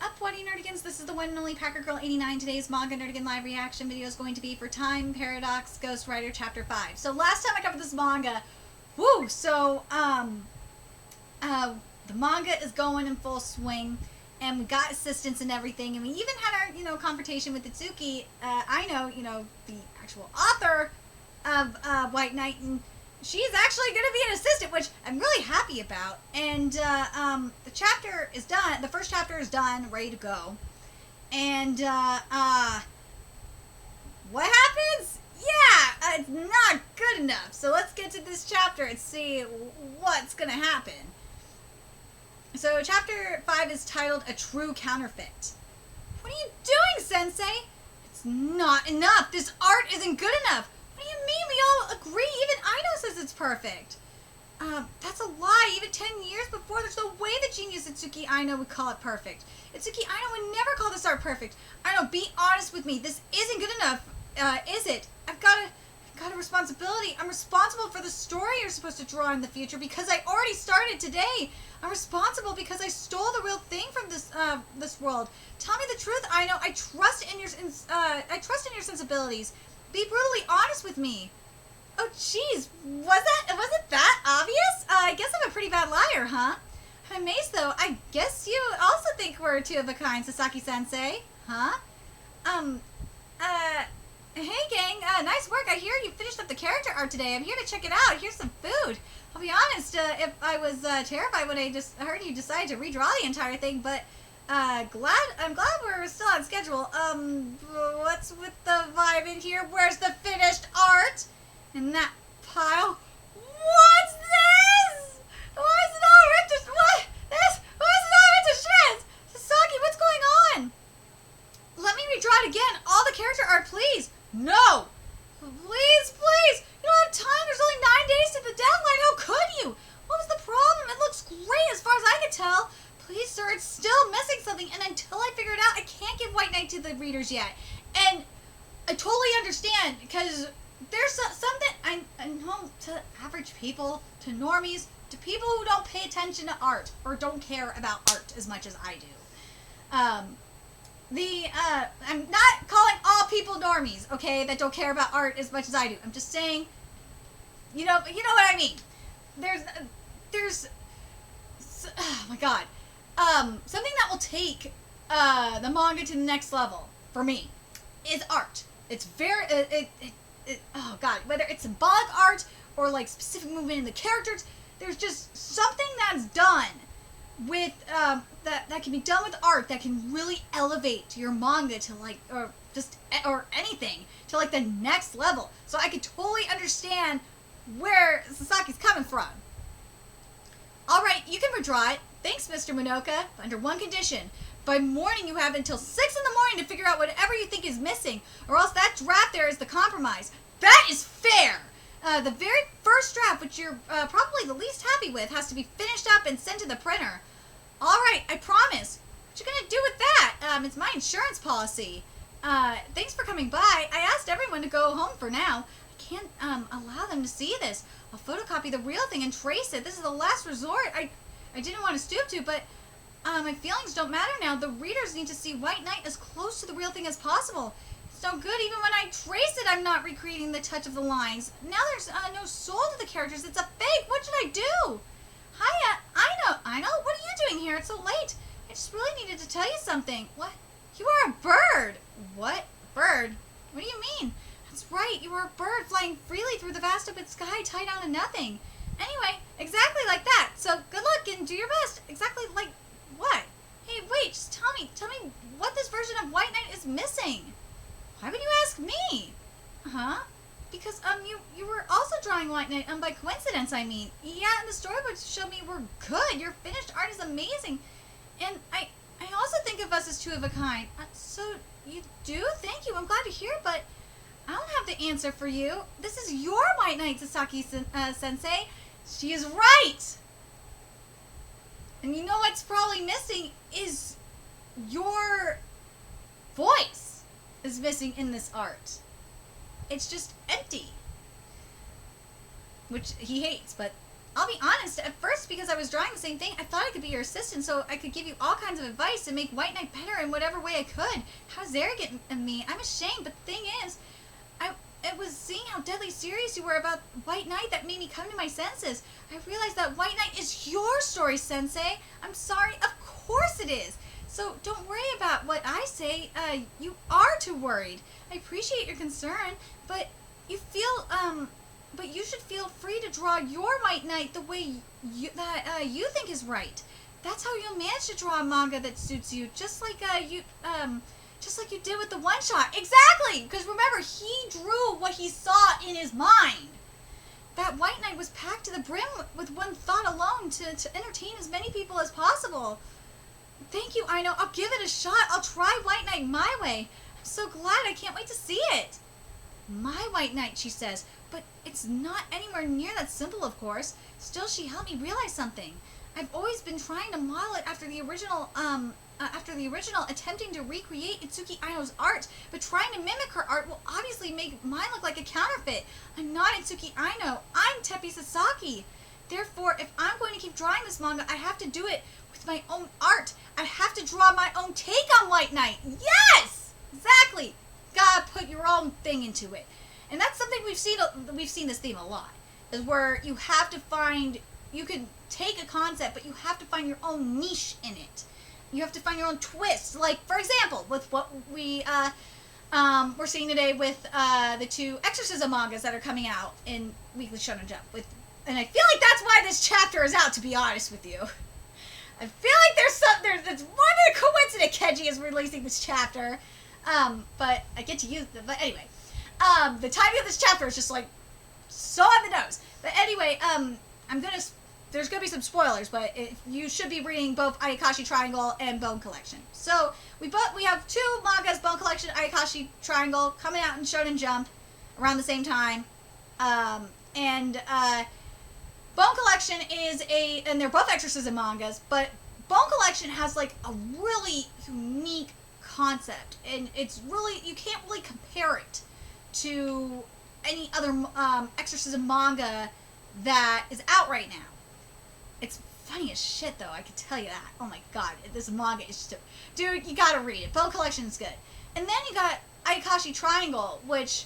up, What Nerdigans? This is the one and only Packer Girl 89. Today's Manga Nerdigan live reaction video is going to be for Time Paradox Ghostwriter Chapter 5. So last time I covered this manga, the manga is going in full swing, and we got assistance and everything, and we even had our, confrontation with Itsuki, the actual author of White Knight, and she's actually going to be an assistant, which I'm really happy about. And the chapter is done. The first chapter is done, ready to go. And what happens? Yeah, it's not good enough. So let's get to this chapter and see what's going to happen. So chapter 5 is titled A True Counterfeit. What are you doing, Sensei? It's not enough. This art isn't good enough. What do you mean? We all agree. Even Aino says it's perfect. That's a lie. Even 10 years before, there's no way the genius Itsuki Aino would call it perfect. Itsuki Aino would never call this art perfect. Aino, be honest with me. This isn't good enough, is it? I've got a responsibility. I'm responsible for the story you're supposed to draw in the future because I already started today. I'm responsible because I stole the real thing from this world. Tell me the truth, Aino. I trust in your sensibilities. Be brutally honest with me. Oh, jeez. Wasn't that obvious? I guess I'm a pretty bad liar, huh? I'm amazed, though. I guess you also think we're two of a kind, Sasaki-sensei. Huh? Hey, gang. Nice work. I hear you finished up the character art today. I'm here to check it out. Here's some food. I'll be honest, if I was terrified when I just heard you decide to redraw the entire thing, but I'm glad we're still on schedule. What's with the vibe in here? Where's the finished art? In that pile? What's this? Why is it all ripped to shreds? Sasaki, what's going on? Let me redraw it again. All the character art, please. No! Please! You don't have time. There's only 9 days to the deadline. How could you? What was the problem? It looks great as far as I can tell. Please, sir, it's still missing something, and until I figure it out, I can't give White Knight to the readers yet. And I totally understand, because there's something I know to average people, to normies, to people who don't pay attention to art, or don't care about art as much as I do. I'm not calling all people normies, okay, that don't care about art as much as I do. I'm just saying, you know what I mean. There's, oh my god. Something that will take the manga to the next level for me is art. It's very oh god, whether it's symbolic art or like specific movement in the characters, there's just something that's done with that can be done with art that can really elevate your manga to like or anything to like the next level. So I could totally understand where Sasaki's coming from. All right, you can redraw it. Thanks, Mr. Monoka. Under one condition. By morning, you have until 6 in the morning to figure out whatever you think is missing, or else that draft there is the compromise. That is fair! The very first draft, which you're probably the least happy with, has to be finished up and sent to the printer. All right, I promise. What you gonna do with that? It's my insurance policy. Thanks for coming by. I asked everyone to go home for now. I can't allow them to see this. I'll photocopy the real thing and trace it. This is the last resort. I didn't want to stoop to, but my feelings don't matter now. The readers need to see White Knight as close to the real thing as possible. It's no good. Even when I trace it, I'm not recreating the touch of the lines. Now there's no soul to the characters. It's a fake. What should I do? Hiya, I know. What are you doing here? It's so late. I just really needed to tell you something. What? You are a bird. What? Bird? What do you mean? That's right. You are a bird flying freely through the vast open sky, tied down to nothing. Anyway, exactly like that. So good luck and do your best. Exactly like what? Hey, wait. Just tell me what this version of White Knight is missing. Why would you ask me? Huh? Because you were also drawing White Knight, by coincidence, I mean. Yeah, and the storybooks show me we're good. Your finished art is amazing. And I also think of us as two of a kind. So you do? Thank you. I'm glad to hear, but I don't have the answer for you. This is your White Knight, Sasaki-sensei. She is right. And you know what's probably missing is your voice is missing in this art. It's just empty. Which he hates, but I'll be honest, at first, because I was drawing the same thing, I thought I could be your assistant so I could give you all kinds of advice and make White Knight better in whatever way I could. How arrogant of me. I'm ashamed, but the thing is, it was seeing how deadly serious you were about White Knight that made me come to my senses. I realized that White Knight is your story, Sensei. I'm sorry, of course it is. So don't worry about what I say. You are too worried. I appreciate your concern, but you should feel free to draw your White Knight the way you think is right. That's how you'll manage to draw a manga that suits you, just like you did with the one-shot. Exactly! Because remember, he drew what he saw in his mind. That White Knight was packed to the brim with one thought alone to entertain as many people as possible. Thank you, Aino. I'll give it a shot. I'll try White Knight my way. I'm so glad. I can't wait to see it. My White Knight, she says. But it's not anywhere near that simple, of course. Still, she helped me realize something. I've always been trying to model it after the original, attempting to recreate Itsuki Aino's art, but trying to mimic her art will obviously make mine look like a counterfeit. I'm not Itsuki Aino. I'm Teppei Sasaki. Therefore, if I'm going to keep drawing this manga, I have to do it with my own art. I have to draw my own take on White Knight. Yes! Exactly. Gotta put your own thing into it. And that's something we've seen this theme a lot, is where you have to find, you can take a concept, but you have to find your own niche in it. You have to find your own twist. Like, for example, with what we're seeing today with the 2 exorcism mangas that are coming out in Weekly Shonen Jump. And I feel like that's why this chapter is out, to be honest with you. I feel like there's one coincidence Kenji is releasing this chapter. But I get to use them. But anyway, the timing of this chapter is just like so on the nose. But anyway, there's gonna be some spoilers, but you should be reading both Ayakashi Triangle and Bone Collection. So we have 2 mangas, Bone Collection, Ayakashi Triangle, coming out in Shonen Jump around the same time. Bone Collection and they're both exorcism mangas, but Bone Collection has like a really unique concept, and it's really, you can't really compare it to any other exorcism manga that is out right now. It's funny as shit, though, I can tell you that. Oh my god, this manga is just dude, you gotta read it. Bone Collection is good. And then you got Ayakashi Triangle, which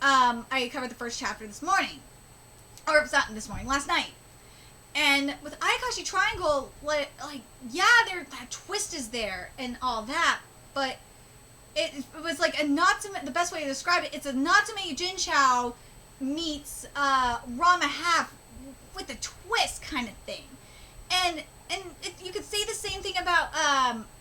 I covered the first chapter this morning. Or it's not this morning, last night. And with Ayakashi Triangle, like yeah, that twist is there and all that, but it was like a Natsume, the best way to describe it, it's a Natsume Yujinchou meets Rama Half with a twist kind of thing. And you could say the same thing about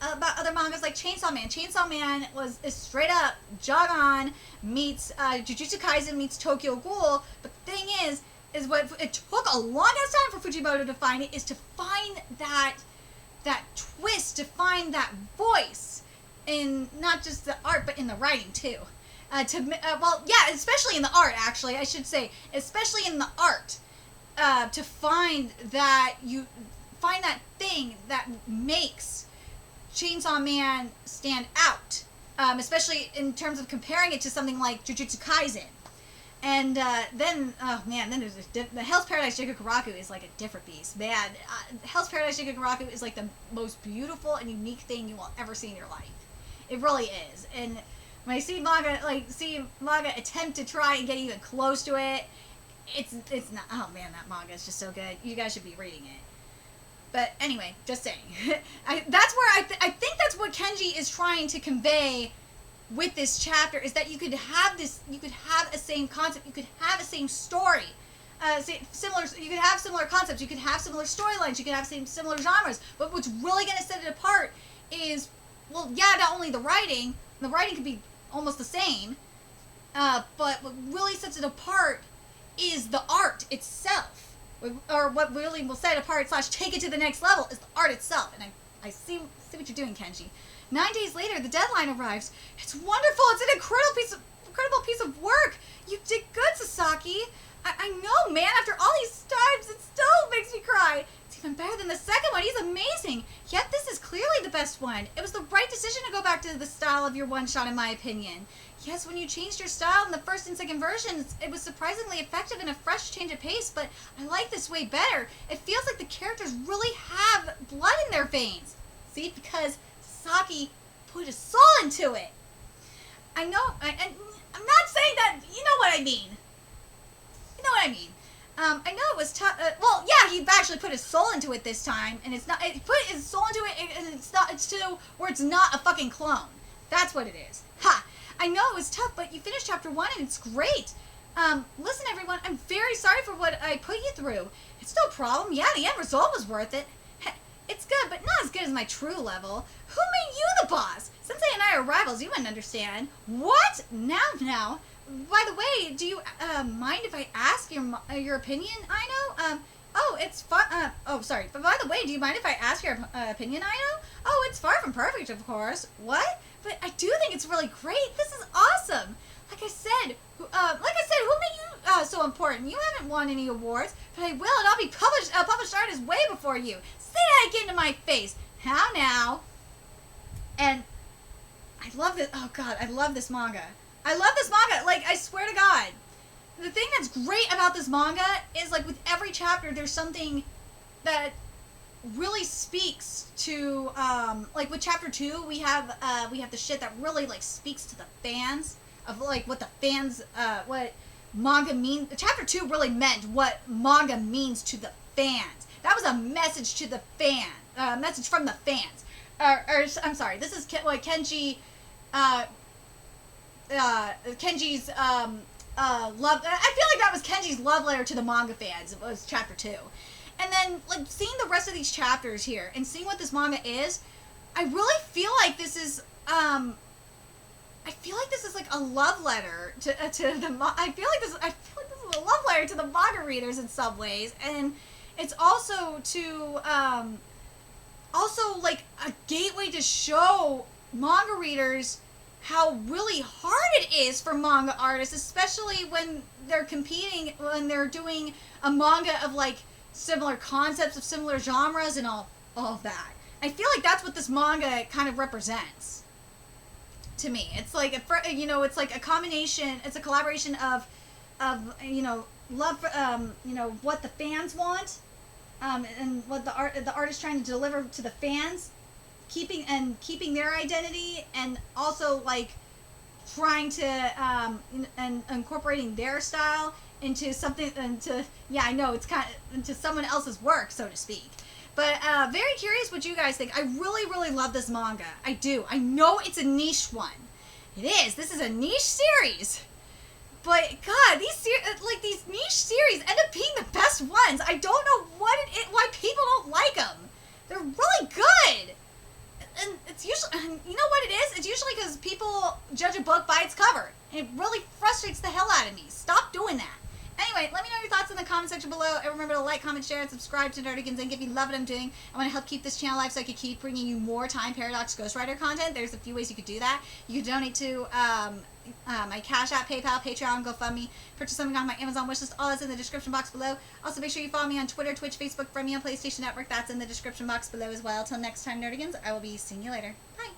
other mangas like Chainsaw Man. Chainsaw Man is straight up Jagan meets Jujutsu Kaisen meets Tokyo Ghoul, but the thing is what it took a long ass time for Fujimoto to find it, is to find that twist, to find that voice in not just the art but in the writing too. Especially in the art, actually, I should say, especially in the art, to find that thing that makes Chainsaw Man stand out, especially in terms of comparing it to something like Jujutsu Kaisen. And then there's the Hell's Paradise Jigakuraku is like a different beast. Man, Hell's Paradise Jigakuraku is like the most beautiful and unique thing you will ever see in your life. It really is. And when I see manga attempt to try and get even close to it, it's not. Oh man, that manga is just so good. You guys should be reading it. But anyway, just saying. I think that's what Kenji is trying to convey with this chapter, is that you could have a same concept, you could have a same story, you could have similar concepts, you could have similar storylines, you could have similar genres, but what's really going to set it apart is, well, yeah, not only the writing could be almost the same, but what really sets it apart is the art itself, or what really will set it apart / take it to the next level is the art itself. And I see what you're doing, Kenji. 9 days later, the deadline arrives. It's wonderful. It's an incredible piece of work. You did good, Sasaki. I know, man. After all these times, it still makes me cry. It's even better than the second one. He's amazing. Yet this is clearly the best one. It was the right decision to go back to the style of your one-shot, in my opinion. Yes, when you changed your style in the first and second versions, it was surprisingly effective and a fresh change of pace, but I like this way better. It feels like the characters really have blood in their veins. See, because Sasaki put his soul into it. I know, I'm not saying that, you know what I mean. You know what I mean. I know it was tough. Well, yeah, he actually put his soul into it this time, and it's not. He put his soul into it, and it's not. It's to where it's not a fucking clone. That's what it is. Ha! I know it was tough, but you finished chapter 1, and it's great. Listen, everyone, I'm very sorry for what I put you through. It's no problem. Yeah, the end result was worth it. It's good, but not as good as my true level. Who made you the boss? Sensei and I are rivals. You wouldn't understand. What? Now. By the way, do you mind if I ask your opinion, Aino? Oh, it's fun. Oh, sorry. But by the way, do you mind if I ask your opinion, Aino? Oh, it's far from perfect, of course. What? But I do think it's really great. This is awesome. Like I said, who made you so important? You haven't won any awards, but I will, and I'll be published. Published artist way before you. Say that again to my face. How now? And I love this. Oh God, I love this manga. I love this manga. Like, I swear to God. The thing that's great about this manga is, like, with every chapter, there's something that really speaks to, like, with chapter 2, we have the shit that really, like, speaks to the fans of, like, what the fans, what manga means. Chapter 2 really meant what manga means to the fans. That was a message to the message from the fans. I'm sorry, this is what Kenji's love. I feel like that was Kenji's love letter to the manga fans. It was chapter 2, and then like seeing the rest of these chapters here and seeing what this manga is, I really feel like this is like a love letter to the. I feel like this is a love letter to the manga readers in some ways, and it's also to also like a gateway to show manga readers how really hard it is for manga artists, especially when they're competing, when they're doing a manga of like similar concepts, of similar genres and all of that. I feel like that's what this manga kind of represents to me. It's like it's like a combination, it's a collaboration of love for, what the fans want, and what the artist trying to deliver to the fans, keeping their identity, and also like trying to and incorporating their style into something, into someone else's work, so to speak. But very curious what you guys think. I really love this manga. I do. I know it's a niche one. It is. This is a niche series. But God, these niche series end up being the best ones. I don't know why people don't like them. They're really good. And it's usually, you know what it is? It's usually because people judge a book by its cover. And it really frustrates the hell out of me. Stop doing that. Anyway, let me know your thoughts in the comment section below. And remember to like, comment, share, and subscribe to Nerdigans. And if you love what I'm doing, I want to help keep this channel alive so I can keep bringing you more Time Paradox Ghostwriter content. There's a few ways you could do that. You can donate to my Cash App, PayPal, Patreon, GoFundMe, purchase something on my Amazon wishlist. All that's in the description box below. Also, make sure you follow me on Twitter, Twitch, Facebook, friend me on PlayStation Network. That's in the description box below as well. Till next time, Nerdigans, I will be seeing you later. Bye.